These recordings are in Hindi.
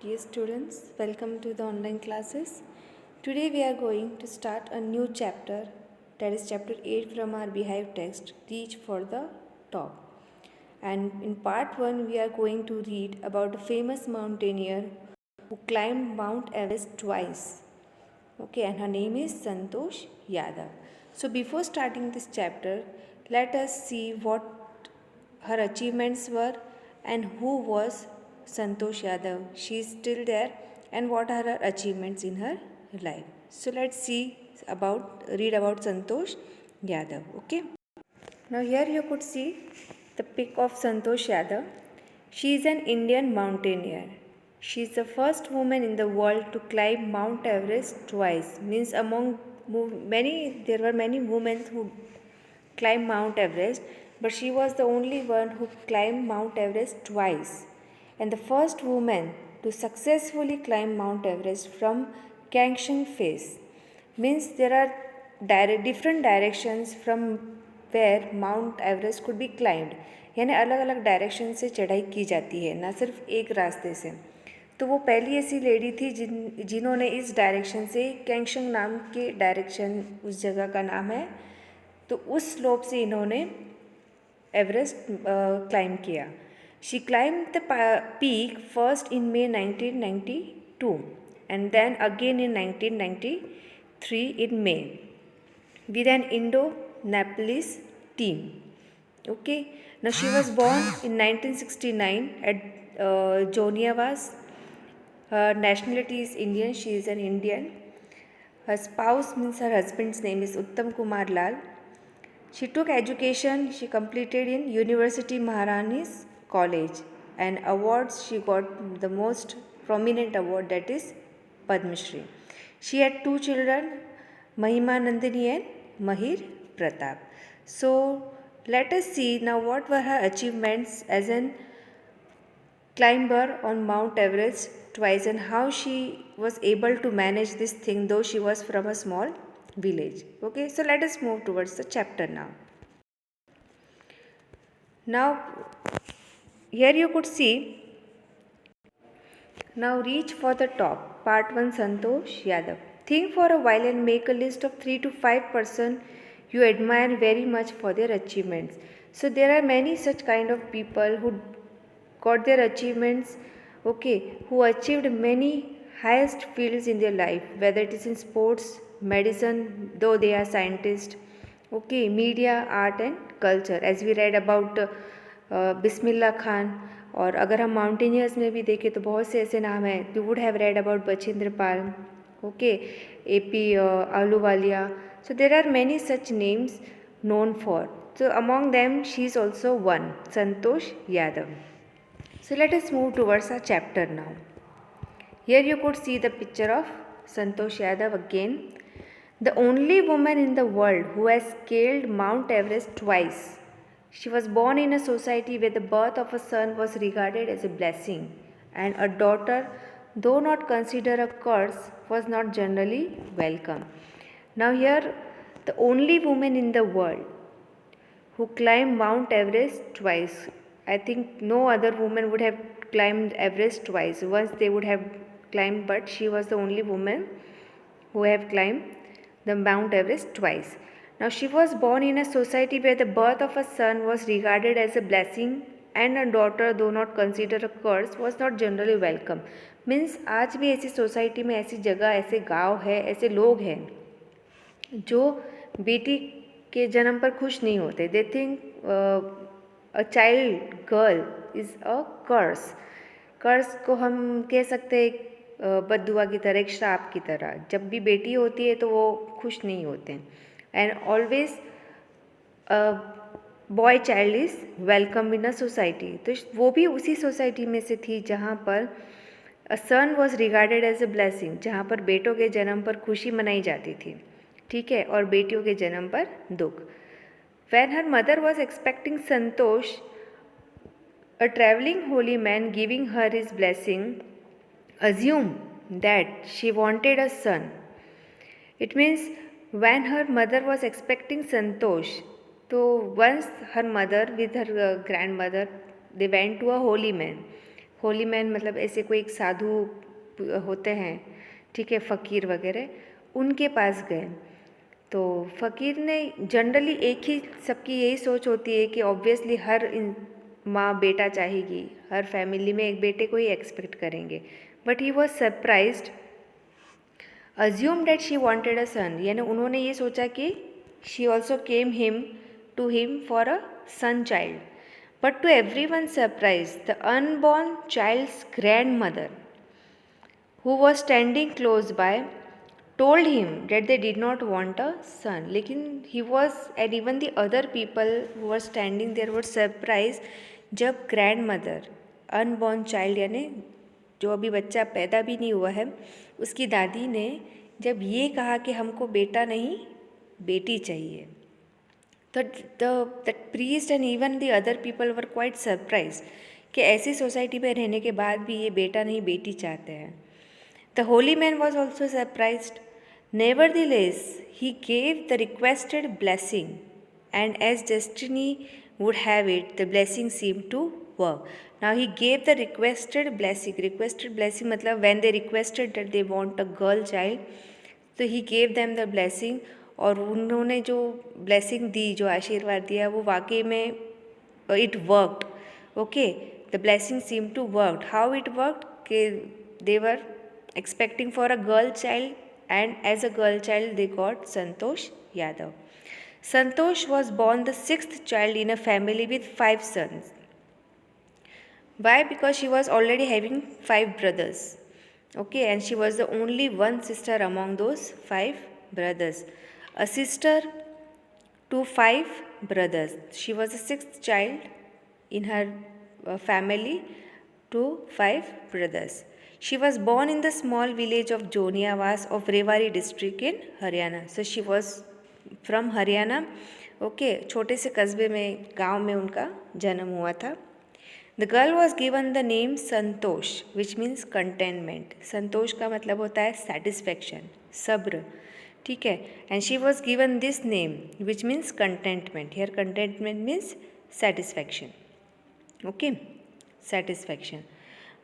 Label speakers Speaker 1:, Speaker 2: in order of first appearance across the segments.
Speaker 1: Dear students, welcome to the online classes. Today we are going to start a new chapter, that is chapter 8 from our Beehive text, Reach for the Top. And in part 1 we are going to read about a famous mountaineer who climbed Mount Everest twice. Okay, and her name is Santosh Yadav. So before starting this chapter, let us see what her achievements were and who was Santosh Yadav. She is still there, and what are her achievements in her life. So let's read about Santosh Yadav. Okay. Now here you could see the pic of Santosh Yadav. She is an Indian mountaineer. She is the first woman in the world to climb Mount Everest twice. Means there were many women who climbed Mount Everest, but she was the only one who climbed Mount Everest twice, and the first woman to successfully climb Mount Everest from Kangshan face. Means there are different directions from where Mount Everest could be climbed. यानी अलग अलग डायरेक्शन से चढ़ाई की जाती है, ना सिर्फ एक रास्ते से. तो वो पहली ऐसी लेडी थी जिन्होंने इस डायरेक्शन से, कैंगशंग नाम के डायरेक्शन उस जगह का नाम है, तो उस स्लोप से इन्होंने एवरेस्ट क्लाइम किया. She climb the peak first in May 1992 and then again in 1993 in May with an Indo-Nepalese team. Okay, now she was born in 1969 at Joniavas. Her nationality is Indian. She is an Indian. Her spouse means her husband's name is Uttam Kumar Lal. She took education. She completed in University Maharani's College, and awards she got the most prominent award, that is Padma Shri. She had two children, Mahima Nandini and Mahir Pratap. So let us see now what were her achievements as an climber on Mount Everest twice and how she was able to manage this thing though she was from a small village. Okay, so let us move towards the chapter now. Now here you could see, now reach for the top, part 1, Santosh Yadav. Think for a while and make a list of 3 to 5% you admire very much for their achievements. So there are many such kind of people who got their achievements, okay, who achieved many highest fields in their life, whether it is in sports, medicine, though they are scientists, okay, media, art and culture, as we read about Bismillah Khan. और अगर हम माउंटेनियर्स में भी देखें तो बहुत से ऐसे नाम हैं. You would have read about Bachendri Pal, okay, AP Ahluwalia. So there are many such names known for. So among them she is also one, Santosh Yadav. So let us move towards our chapter now. Here you could see the picture of Santosh Yadav again. The only woman in the world who has scaled Mount Everest twice. She was born in a society where the birth of a son was regarded as a blessing, and a daughter, though not considered a curse, was not generally welcome. Now here, the only woman in the world who climbed Mount Everest twice. I think no other woman would have climbed Everest twice. Once they would have climbed, but she was the only woman who have climbed the Mount Everest twice. Now she was born in a society where the birth of a son was regarded as a blessing and a daughter, though not considered a curse, was not generally welcome. Means आज भी ऐसी सोसाइटी में, ऐसी जगह, ऐसे गांव है, ऐसे लोग हैं जो बेटी के जन्म पर खुश नहीं होते. They think a child girl is a curse. Curse को हम कह सकते हैं बद्दुआ की तरह, एक श्राप की तरह. जब भी बेटी होती है तो वो खुश नहीं होते हैं. And always boy child is welcome in a society. तो वो भी उसी सोसाइटी में से थी जहाँ पर a son was regarded as a blessing, जहाँ पर बेटों के जन्म पर खुशी मनाई जाती थी, ठीक है, और बेटियों के जन्म पर दुख. When her mother was expecting Santosh, a traveling holy man giving her his blessing, assumed that she wanted a son. It means when her mother was expecting Santosh, so once her mother with her grandmother, they went to a holy man. Holi man मतलब ऐसे कोई एक साधु होते हैं, ठीक है, फ़कीर वगैरह, उनके पास गए। तो फ़कीर ने जनरली एक ही सबकी यही सोच होती है कि ऑब्वियसली हर माँ बेटा चाहेगी, हर फैमिली में एक बेटे को ही एक्सपेक्ट करेंगे, but he was surprised, assume that she wanted a son, यानी उन्होंने ये सोचा कि she also came to him for a son child, but to everyone surprise the unborn child's grandmother who was standing close by told him that they did not want a son. लेकिन he was and even the other people who were standing there were surprised जब ग्रैंड मदर अनबॉर्न चाइल्ड यानी जो अभी बच्चा पैदा भी नहीं हुआ है उसकी दादी ने जब ये कहा कि हमको बेटा नहीं बेटी चाहिए, तो the priest and even the other people were quite surprise कि ऐसी सोसाइटी में रहने के बाद भी ये बेटा नहीं बेटी चाहते हैं। The holy man was also surprised. Nevertheless, he gave the requested blessing, and as destiny would have it, the blessing seemed to work. Now he gave the requested blessing. Requested blessing मतलब when they requested that they want a girl child, so he gave them the blessing. और उन्होंने जो blessing दी, जो आशीर्वाद दिया, वो वाकई में it worked. Okay, the blessing seemed to work. How it worked? कि they were expecting for a girl child, and as a girl child they got Santosh Yadav. Santosh was born the 6th child in a family with 5 sons. Why? Because she was already having 5 brothers. Okay, and she was the only one sister among those 5 brothers. A sister to 5 brothers. She was the 6th child in her family to 5 brothers. She was born in the small village of Joniawas of Rewari district in Haryana. So she was from Haryana. Okay, छोटे से कस्बे में गांव में उनका जन्म हुआ था. The girl was given the name Santosh, which means contentment. संतोष का मतलब होता है satisfaction, सब्र, ठीक है. And she was given this name, which means contentment. Here contentment means satisfaction. Okay, satisfaction.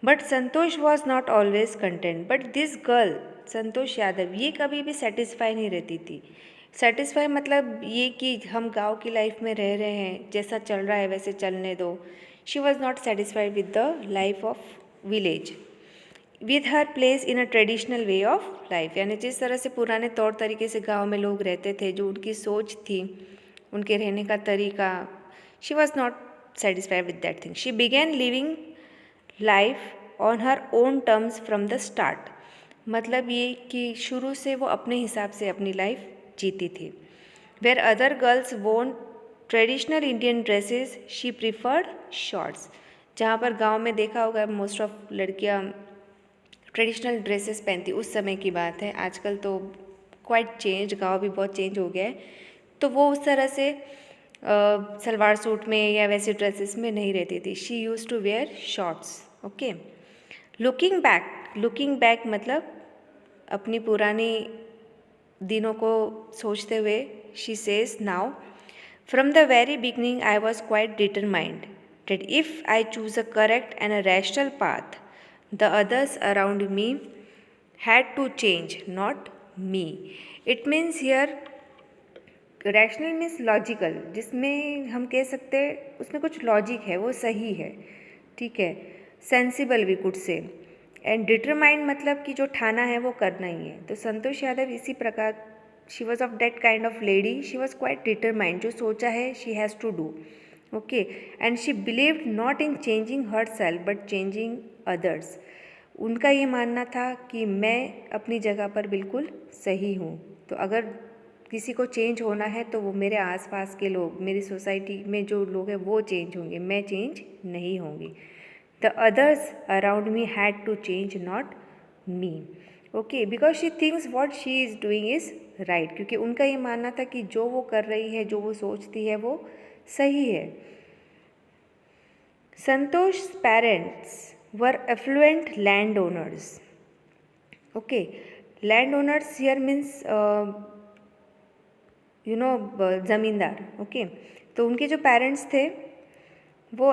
Speaker 1: But Santosh was not always content. But this girl Santosh Yadav ये कभी भी सेटिस्फाई नहीं रहती थी. सेटिस्फाई मतलब ये कि हम गांव की लाइफ में रह रहे हैं, जैसा चल रहा है वैसे चलने दो. She was not satisfied with the life of village, with her place in a traditional way of life, यानी जिस तरह से पुराने तौर तरीके से गाँव में लोग रहते थे, जो उनकी सोच थी, उनके रहने का तरीका, she was not satisfied with that thing. She began living life on her own terms from the start. मतलब ये कि शुरू से वो अपने हिसाब से अपनी लाइफ जीती थी. वेयर अदर गर्ल्स वोन traditional Indian dresses, she preferred shorts. जहाँ पर गांव में देखा होगा मोस्ट ऑफ लड़कियाँ ट्रेडिशनल ड्रेसेस पहनती, उस समय की बात है. आजकल तो क्वाइट चेंज, गांव भी बहुत चेंज हो गया है. तो वो उस तरह से सलवार सूट में या वैसे ड्रेसेस में नहीं रहती थी. She use to wear shorts. Okay, looking back मतलब अपनी पुरानी दिनों को सोचते हुए she says now, from the very beginning I was quite determined that if I choose a correct and a rational path, the others around me had to change, not me. It means here rational means logical, जिसमें हम कह सकते हैं उसमें कुछ लॉजिक है, वो सही है, ठीक है. Sensible we could say. And determined मतलब कि जो ठाना है वो करना ही है. तो संतोष यादव इसी प्रकार, she was of that kind of lady, she was quite determined, जो सोचा है she has to do. Okay, and she believed not in changing herself but changing others. उनका ये मानना था कि मैं अपनी जगह पर बिल्कुल सही हूँ, तो अगर किसी को चेंज होना है तो वो मेरे आसपास के लोग, मेरी सोसाइटी में जो लोग हैं वो चेंज होंगे, मैं चेंज नहीं होंगी. The others around me had to change, not me. Okay, because she thinks what she is doing is right. क्योंकि उनका ये मानना था कि जो वो कर रही है, जो वो सोचती है, वो सही है. Santosh parents were affluent land owners. Okay, land owners here means ज़मींदार. ओके, तो उनके जो पेरेंट्स थे वो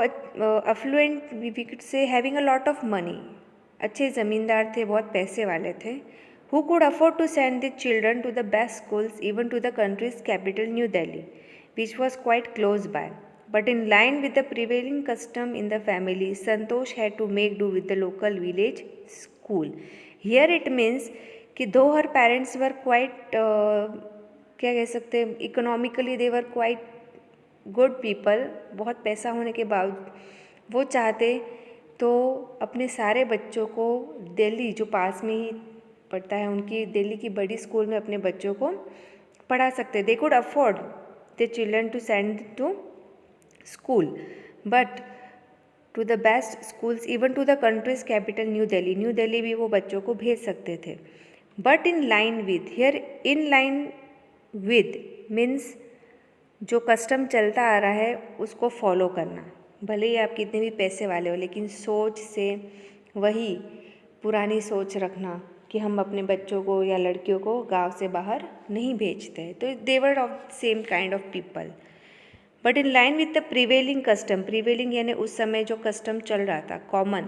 Speaker 1: affluent we could say having a lot of money, अच्छे ज़मींदार थे, बहुत पैसे वाले थे. Who could afford to send the children to the best schools even to the country's capital New Delhi which was quite close by. But in line with the prevailing custom in the family, Santosh had to make do with the local village school. Here it means कि though her parents were quite क्या कह सकते हैं, economically they were quite good people, बहुत पैसा होने के बावजूद वो चाहते तो अपने सारे बच्चों को दिल्ली जो पास में ही पड़ता है उनकी दिल्ली की बड़ी स्कूल में अपने बच्चों को पढ़ा सकते. They could afford the children to send to school but to the best schools even to the country's capital new Delhi भी वो बच्चों को भेज सकते थे. but in line with, here in line with means जो कस्टम चलता आ रहा है उसको फॉलो करना, भले ही आप कितने भी पैसे वाले हो लेकिन सोच से वही पुरानी सोच रखना कि हम अपने बच्चों को या लड़कियों को गांव से बाहर नहीं भेजते. तो they were of same kind of people. But in line with the prevailing custom, prevailing यानी उस समय जो कस्टम चल रहा था, कॉमन,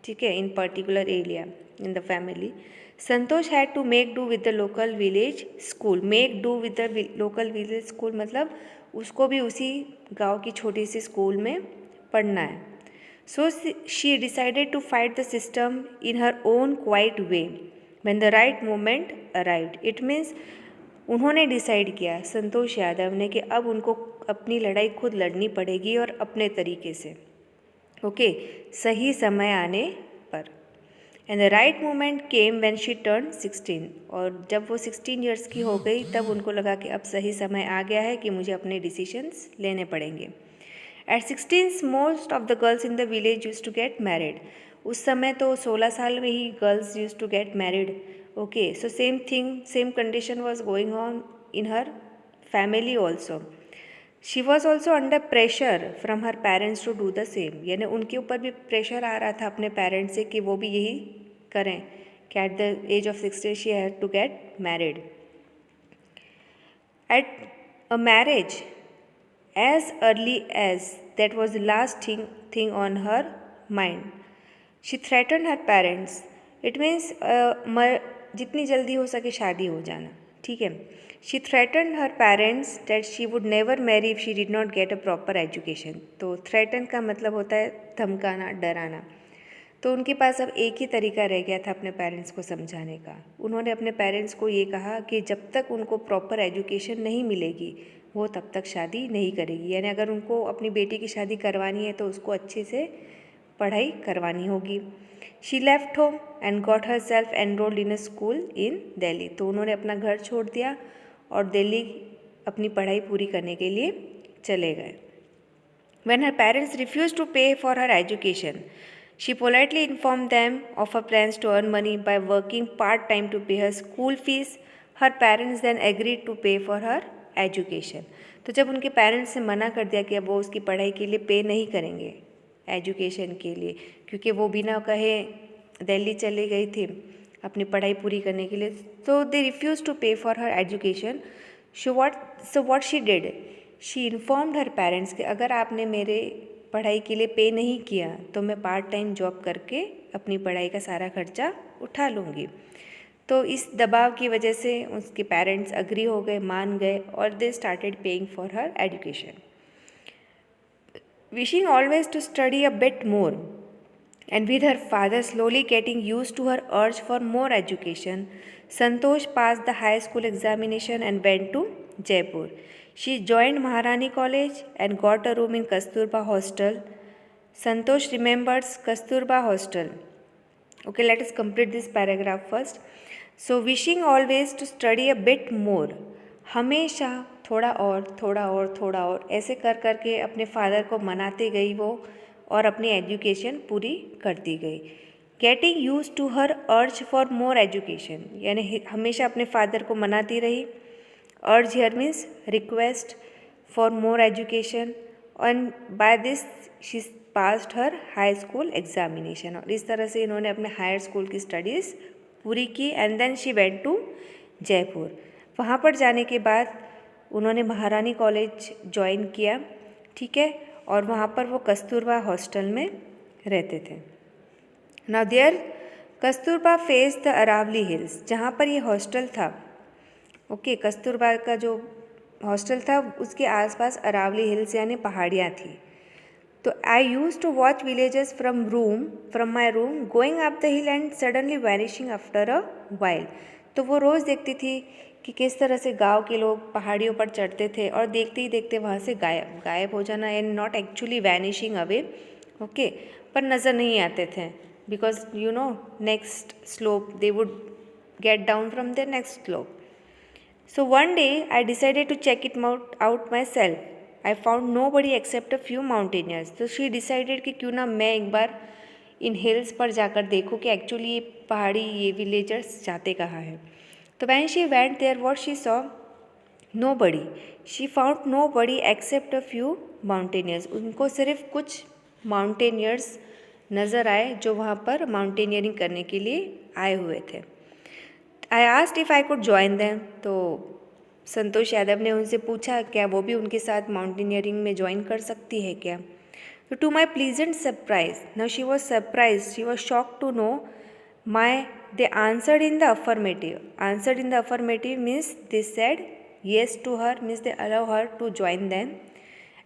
Speaker 1: ठीक है, in particular area in the family, Santosh had to make do with the local village school. Make do with the local village school मतलब उसको भी उसी गांव की छोटी सी स्कूल में पढ़ना है. So she decided to fight the system in her own quite way when the right moment arrived. It means उन्होंने डिसाइड किया, संतोष यादव ने, कि अब उनको अपनी लड़ाई खुद लड़नी पड़ेगी और अपने तरीके से, ओके, सही समय आने पर. And the right moment came when she turn 16. और जब वो 16 ईयर्स की हो गई तब उनको लगा कि अब सही समय आ गया है कि मुझे अपने डिसीजंस लेने पड़ेंगे. At 16 most of the girls in the village used to get married. उस समय तो 16 साल में ही girls used to get married. Okay, so same condition was going on in her family also. She was also under pressure from her parents to do the same. यानी उनके ऊपर भी प्रेशर आ रहा था अपने पेरेंट्स से कि वो भी यही करें, कि at the age of 16 she had to get married. At a marriage as early as that was the last thing on her mind. She threatened her parents. It means जितनी जल्दी हो सके शादी हो जाना, ठीक है. She threaten her parents that she would never marry if she did not get a proper education. तो थ्रेटन का मतलब होता है धमकाना, डराना. तो उनके पास अब एक ही तरीका रह गया था अपने पेरेंट्स को समझाने का. उन्होंने अपने पेरेंट्स को ये कहा कि जब तक उनको प्रॉपर एजुकेशन नहीं मिलेगी वो तब तक शादी नहीं करेगी. यानी अगर उनको अपनी बेटी की शादी करवानी है तो उसको अच्छे से पढ़ाई करवानी होगी. She left home and got her self enrolled in a school इन दिल्ली. तो उन्होंने अपना घर छोड़ दिया और दिल्ली अपनी पढ़ाई पूरी करने के लिए चले गए. When her parents refused to pay for her education, she politely informed them of her plans to earn money by working part-time to pay her school fees. Her parents then agreed to pay for her education. तो जब उनके पेरेंट्स ने मना कर दिया कि अब वो उसकी पढ़ाई के लिए पे नहीं करेंगे, एजुकेशन के लिए, क्योंकि वो बिना कहे दिल्ली चली गई थी अपनी पढ़ाई पूरी करने के लिए, तो दे रिफ्यूज टू पे for her education. So what she did, she informed her parents कि अगर आपने मेरे पढ़ाई के लिए पे नहीं किया तो मैं पार्ट टाइम जॉब करके अपनी पढ़ाई का सारा खर्चा उठा लूँगी. तो इस दबाव की वजह से उसके पेरेंट्स अग्री हो गए, मान गए और they started paying for her education. Wishing always to study a bit more, and with her father slowly getting used to her urge for more education, Santosh passed the high school examination and went to Jaipur. She joined Maharani College and got a room in Kasturba Hostel. Santosh remembers Kasturba Hostel. Okay, let us complete this paragraph first. So, wishing always to study a bit more, हमेशा थोड़ा और थोड़ा और थोड़ा और ऐसे कर कर के अपने फादर को मनाती गई वो और अपनी एजुकेशन पूरी करती गई. Getting use to her urge for more education, यानी हमेशा अपने फादर को मनाती रही. Urge here means request for more education, and by this she passed her high school examination. और इस तरह से इन्होंने अपने हायर स्कूल की स्टडीज़ पूरी की. And then she went to Jaipur. वहाँ पर जाने के बाद उन्होंने महारानी कॉलेज ज्वाइन किया, ठीक है, और वहाँ पर वो कस्तूरबा हॉस्टल में रहते थे। Now there Kasturba face the Aravalli hills, जहाँ पर ये हॉस्टल था, ओके, कस्तूरबा का जो हॉस्टल था उसके आसपास अरावली हिल्स यानी पहाड़ियाँ थी। तो I used to watch villages from my room going up the hill and suddenly vanishing after a while. तो वो रोज़ देखती थी कि किस तरह से गांव के लोग पहाड़ियों पर चढ़ते थे और देखते ही देखते वहाँ से गायब हो जाना, and not actually vanishing away, okay, पर नज़र नहीं आते थे, because you know next slope they would get down from the next slope. So one day I decided to check it out myself. I found nobody except a few mountaineers. तो she decided कि क्यों ना मैं एक बार इन हिल्स पर जाकर देखूँ कि एक्चुअली ये पहाड़ी ये विलेजर्स जाते कहाँ हैं। तो when she went there, what she saw? Nobody. She found nobody except a few mountaineers. उनको सिर्फ कुछ माउंटेनियर्स नज़र आए जो वहाँ पर माउंटेनियरिंग करने के लिए आए हुए थे। I asked if I could join them. तो संतोष यादव ने उनसे पूछा क्या वो भी उनके साथ माउंटेनियरिंग में ज्वाइन कर सकती है क्या। तो to my pleasant surprise, now she was surprise, she was shock to know they answered in the affirmative. Answered in the affirmative means they said yes to her, means they allow her to join them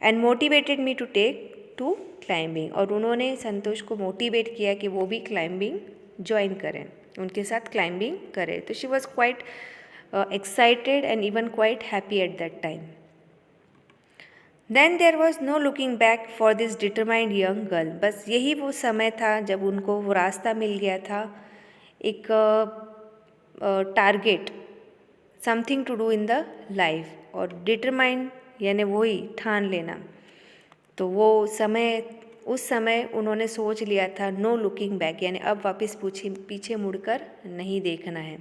Speaker 1: and motivated me to take to climbing. और उन्होंने संतोष को मोटिवेट किया कि वो भी क्लाइंबिंग ज्वाइन करें, उनके साथ क्लाइंबिंग करें। तो she was quite excited and even quite happy at that time. Then there was no looking back for this determined young girl. बस यही वो समय था जब उनको वो रास्ता मिल गया था, एक target, something to do in the life, और डिटरमाइंड यानी वही ठान लेना। तो वो समय, उस समय उन्होंने सोच लिया था नो लुकिंग बैक, यानी अब वापस पीछे मुड़कर नहीं देखना है।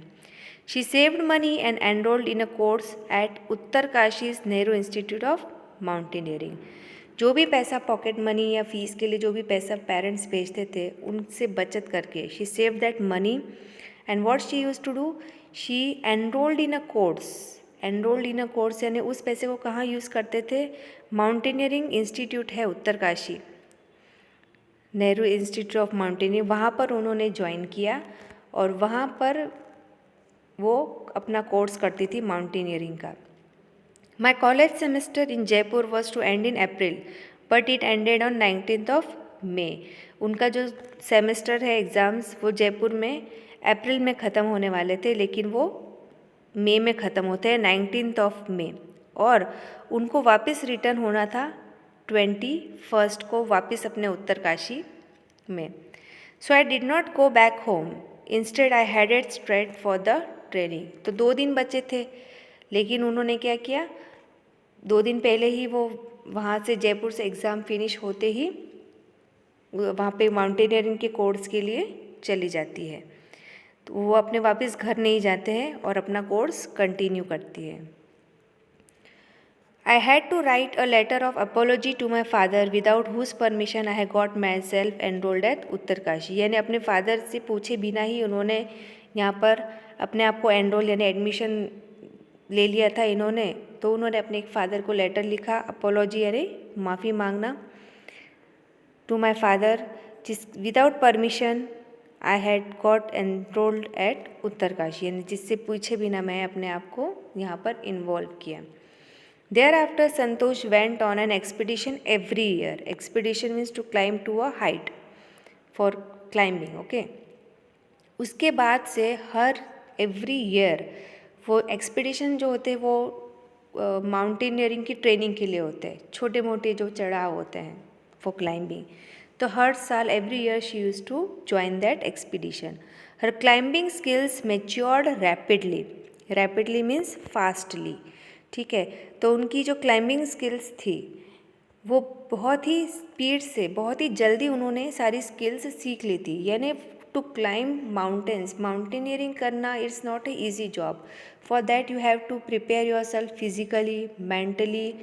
Speaker 1: She saved money and enrolled in a course at Uttarkashi's Nehru institute of mountaineering. जो भी पैसा पॉकेट मनी या फीस के लिए जो भी पैसा पेरेंट्स भेजते थे उनसे बचत करके she save that money and what she use to do, she enrolled in a course. Enrolled in a course यानी उस पैसे को कहाँ यूज़ करते थे, माउंटेनियरिंग इंस्टीट्यूट है Uttarkashi, Nehru institute of mountaineering, वहाँ पर उन्होंने ज्वाइन किया और वहाँ पर वो अपना कोर्स करती थी माउंटेनियरिंग का। My college semester in Jaipur was to end in April but it ended on 19th of May। उनका जो सेमेस्टर है एग्ज़ाम्स वो जयपुर में अप्रैल में ख़त्म होने वाले थे, लेकिन वो मई में ख़त्म होते हैं 19th of May, और उनको वापस रिटर्न होना था 21st को वापस अपने उत्तरकाशी में। So I did not go back home, instead I headed straight for the training. तो 2 दिन बचे थे, लेकिन उन्होंने क्या किया, 2 दिन पहले ही वो वहाँ से जयपुर से एग्ज़ाम फिनिश होते ही वहाँ पे माउंटेनियरिंग के कोर्स के लिए चली जाती है। तो वो अपने वापस घर नहीं जाते हैं और अपना कोर्स कंटिन्यू करती है। I had to write a letter of apology to my father without whose permission I had got myself enrolled at Uttarkashi. यानी अपने फादर से पूछे बिना ही उन्होंने यहाँ पर अपने आप को एनरोल यानी एडमिशन ले लिया था इन्होंने। तो उन्होंने अपने एक फादर को लेटर लिखा, अपोलॉजी यानी माफ़ी मांगना, टू माई फादर, जिस without permission I had got enrolled at Uttarkashi, यानी जिससे पूछे बिना मैं अपने आप को यहाँ पर इन्वॉल्व किया। Thereafter, Santosh went on an expedition every year. Expedition means to climb to a height for climbing, okay? उसके बाद से हर एवरी ईयर वो एक्सपीडिशन जो होते हैं वो माउंटेनियरिंग की ट्रेनिंग के लिए होते हैं, छोटे मोटे जो चढ़ाव होते हैं फॉर क्लाइंबिंग। तो हर साल every year she use to join that expedition. Her climbing skills matured rapidly, rapidly means fastly, ठीक है। तो उनकी जो क्लाइंबिंग स्किल्स थी वो बहुत ही स्पीड से, बहुत ही जल्दी उन्होंने सारी स्किल्स सीख ली थी। यानी टू क्लाइंब माउंटेन्स, माउंटेनियरिंग करना it's not a easy job. For that you have to prepare yourself physically, mentally,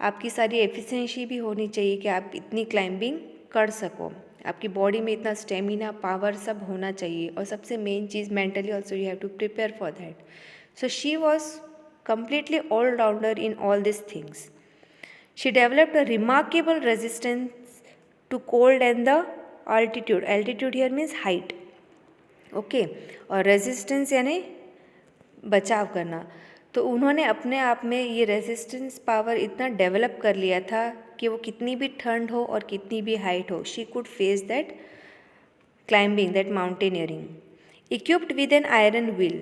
Speaker 1: आपकी सारी एफिशिएंसी भी होनी चाहिए कि आप इतनी क्लाइंबिंग कर सको। आपकी बॉडी में इतना स्टेमिना, पावर सब होना चाहिए, और सबसे मेन चीज़ mentally also you have to prepare for that. So she was completely all-rounder in all these things. She developed a remarkable resistance to cold and the altitude. Altitude here means height. Okay और रेजिस्टेंस यानी बचाव करना. तो उन्होंने अपने आप में ये रेजिस्टेंस पावर इतना डेवलप कर लिया था कि वो कितनी भी ठंड हो और कितनी भी हाइट हो, she could face that climbing, that mountaineering. Equipped with an iron will,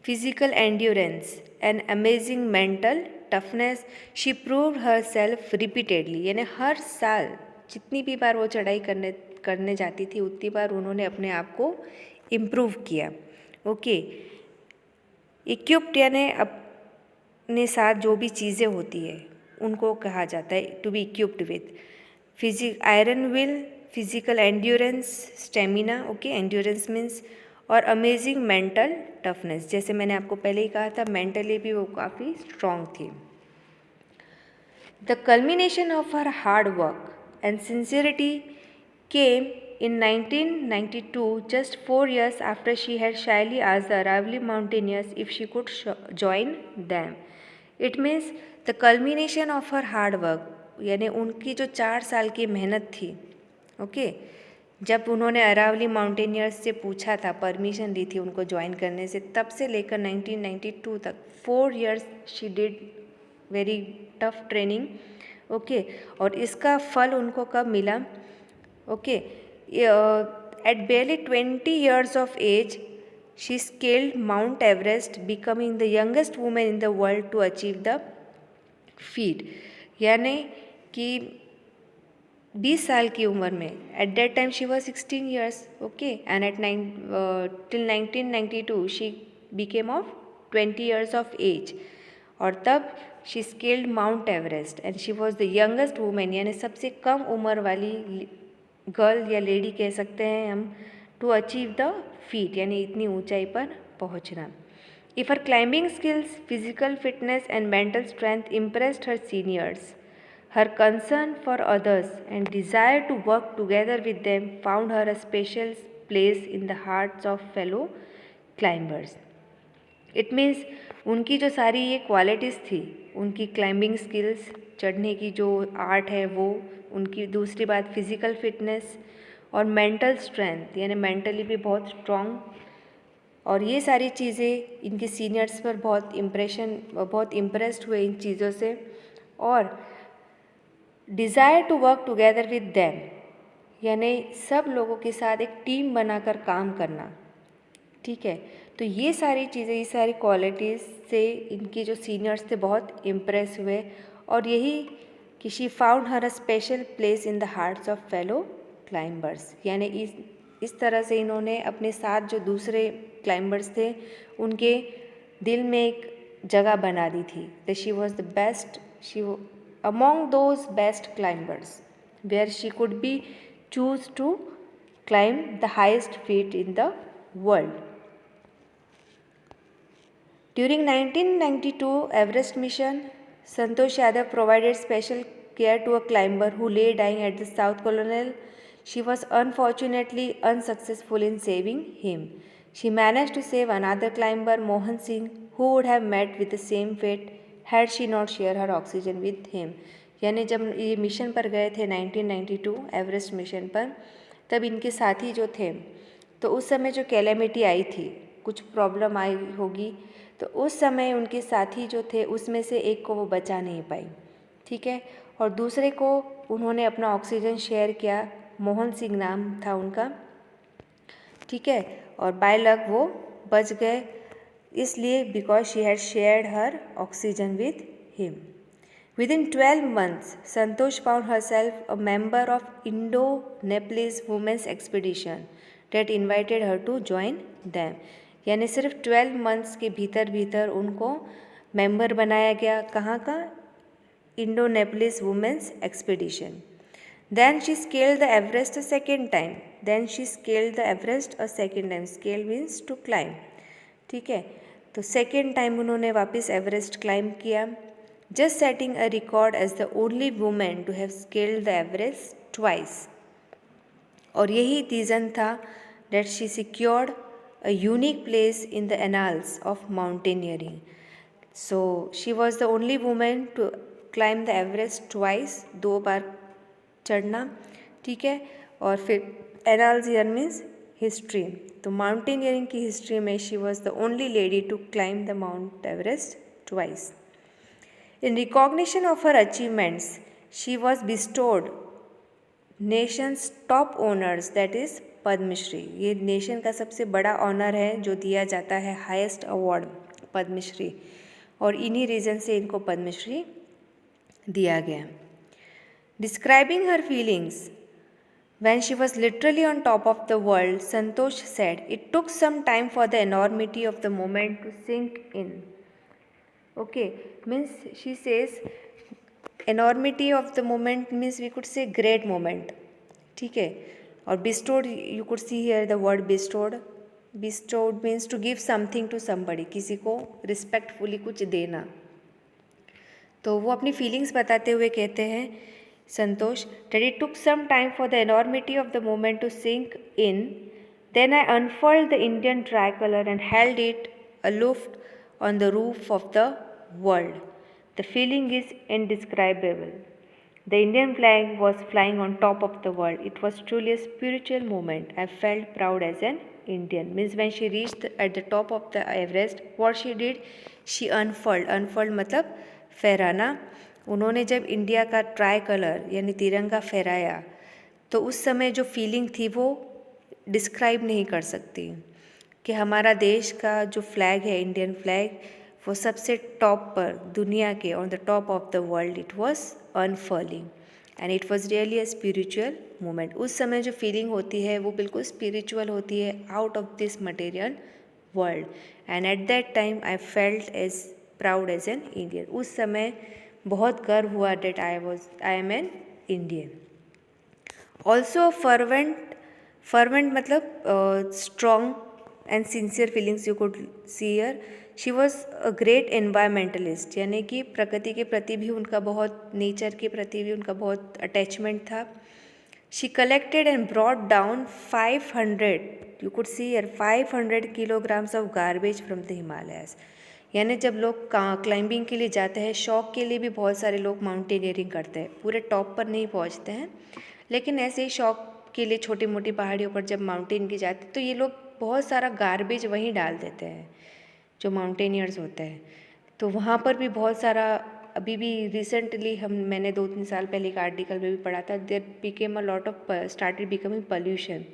Speaker 1: physical endurance, and amazing mental toughness, she proved herself repeatedly. यानी हर साल जितनी भी बार वो चढ़ाई करने जाती थी उतनी बार उन्होंने अपने आप को इम्प्रूव किया. ओके, इक्विप्ड यानी अपने साथ जो भी चीज़ें होती है उनको कहा जाता है to be equipped with iron will, physical endurance, stamina. Okay, endurance means और अमेजिंग मेंटल टफनेस. जैसे मैंने आपको पहले ही कहा था, मेंटली भी वो काफ़ी स्ट्रॉन्ग थी. The culmination of her hard work and sincerity came in 1992, just 4 years after she had shyly asked the Aravalli mountaineers if she could join them. It means the culmination of her hard work, यानी उनकी जो 4 साल की मेहनत थी. ओके, जब उन्होंने अरावली माउंटेनियर्स से पूछा था, परमिशन ली थी उनको ज्वाइन करने से, तब से लेकर 1992 तक 4 years she did very tough training. Okay, और इसका फल उनको कब मिला? Okay, at barely 20 years of age, she scaled Mount Everest, becoming the youngest woman in the world to achieve the feat. यानी कि 20 साल की उम्र में, at that time she was 16 years, okay, and till 1992 she became of 20 years of age. और तब she scaled Mount Everest and she was the youngest woman, यानी सबसे कम उम्र वाली गर्ल या लेडी कह सकते हैं हम, टू अचीव द फीट, यानी इतनी ऊंचाई पर पहुंचना. If her climbing skills, physical fitness and mental strength impressed her seniors, her concern for others and desire to work together with them found her a special place in the hearts of fellow climbers. It means उनकी जो सारी ये क्वालिटीज़ थी, उनकी क्लाइंबिंग स्किल्स, चढ़ने की जो आर्ट है वो, उनकी दूसरी बात फिज़िकल फिटनेस और मेंटल स्ट्रेंथ, यानी मेंटली भी बहुत स्ट्रॉन्ग, और ये सारी चीज़ें इनके सीनियर्स पर बहुत इम्प्रेस्ड हुए इन चीज़ों से. और desire to work together with them, यानी सब लोगों के साथ एक टीम बनाकर काम करना. ठीक है, तो ये सारी चीज़ें, ये सारी क्वालिटीज़ से इनके जो सीनियर्स थे बहुत इम्प्रेस हुए. और यही कि she found her a special place in the hearts of fellow climbers, यानी इस तरह से इन्होंने अपने साथ जो दूसरे क्लाइंबर्स थे उनके दिल में एक जगह बना दी थी. That she was the best, she among those best climbers where she could be choose to climb the highest feat in the world. During 1992 Everest mission, Santosh Yadav provided special care to a climber who lay dying at the South Colonel. She was unfortunately unsuccessful in saving him. She managed to save another climber, Mohan Singh, who would have met with the same fate had she not shared her oxygen with him. यानी जब ये मिशन पर गए थे 1992 एवरेस्ट मिशन पर, तब इनके साथी जो थे, तो उस समय जो कैलेमिटी आई थी, कुछ प्रॉब्लम आई होगी, तो उस समय उनके साथी जो थे उसमें से एक को वो बचा नहीं पाई. ठीक है, और दूसरे को उन्होंने अपना ऑक्सीजन शेयर किया, मोहन सिंह नाम था उनका. ठीक है, और बाय लक वो बच गए, इसलिए because she had shared her oxygen with him. Within 12 months, Santosh found herself a member of Indo-Nepalese Women's Expedition that invited her to join them. यानी सिर्फ 12 months के भीतर उनको मेंबर बनाया गया. कहाँ का? Indo-Nepalese Women's Expedition. Then she scaled the Everest a second time. Scale means to climb. ठीक है, तो सेकेंड टाइम उन्होंने वापस एवरेस्ट क्लाइंब किया, just setting a record as the only woman to have scaled the Everest twice. और यही रीज़न था that she secured a unique place in the annals of mountaineering. So she was the only woman to climb the Everest twice, 2 बार चढ़ना, ठीक है। और फिर एनाल्सियर मीन्स हिस्ट्री, तो माउंटेनियरिंग की हिस्ट्री में she was the only lady to climb the Mount Everest twice. In recognition of her achievements she was bestowed nation's top honours, that is Padmashri. ये नेशन का सबसे बड़ा ऑनर है जो दिया जाता है, हाईएस्ट अवार्ड पद्मश्री, और इन्हीं रीज़न से इनको पद्मश्री दिया गया। Describing her feelings when she was literally on top of the world, Santosh said, "It took some time for the enormity of the moment to sink in." Okay, means she says enormity of the moment means we could say great moment, ठीक है। और bestowed, you could see here the word bestowed. Bestowed means to give something to somebody, किसी को respectfully कुछ देना। तो वो अपनी फीलिंग्स बताते हुए कहते हैं संतोष, that it took some time for the enormity of the moment to sink in. Then I unfurled the Indian tricolor and held it aloft on the roof of the world. The feeling is indescribable. The Indian flag was flying on top of the world. It was truly a spiritual moment. I felt proud as an Indian. Means when she reached at the top of the Everest, what she did? She unfurled. Unfurled मतलब फहराना। उन्होंने जब इंडिया का ट्राई कलर यानी तिरंगा फहराया तो उस समय जो फीलिंग थी वो डिस्क्राइब नहीं कर सकती कि हमारा देश का जो फ्लैग है, इंडियन फ्लैग, वो सबसे टॉप पर दुनिया के on the top of the world it was unfurling and it was really a spiritual moment. उस समय जो फीलिंग होती है वो बिल्कुल स्पिरिचुअल होती है, out of this material world. And at that time I felt as proud as an Indian. उस समय बहुत गर्व हुआ that I am an Indian. Also fervent मतलब strong and sincere feelings you could see here. She was a great environmentalist, यानी कि प्रकृति के प्रति भी उनका बहुत, नेचर के प्रति भी उनका बहुत अटैचमेंट था। She collected and brought down 500, you could see here 500 kilograms of garbage from the Himalayas. यानी जब लोग क्लाइंबिंग के लिए जाते हैं, शौक के लिए भी बहुत सारे लोग माउंटेनियरिंग करते हैं, पूरे टॉप पर नहीं पहुंचते हैं, लेकिन ऐसे ही शौक के लिए छोटी मोटी पहाड़ियों पर जब माउंटेन की जाते हैं तो ये लोग बहुत सारा गार्बेज वहीं डाल देते हैं जो माउंटेनियर्स होते हैं। तो वहाँ पर भी बहुत सारा, अभी भी रिसेंटली मैंने 2-3 साल पहले एक आर्टिकल में भी पढ़ा था, there became a lot of started becoming pollution,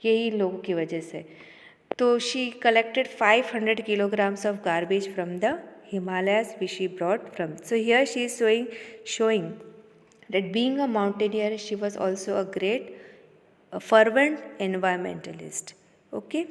Speaker 1: यही लोगों की वजह से। तो she collected 500 kilograms of garbage from the Himalayas which she brought from. So here she is showing that being a mountaineer she was also a great fervent environmentalist. Okay.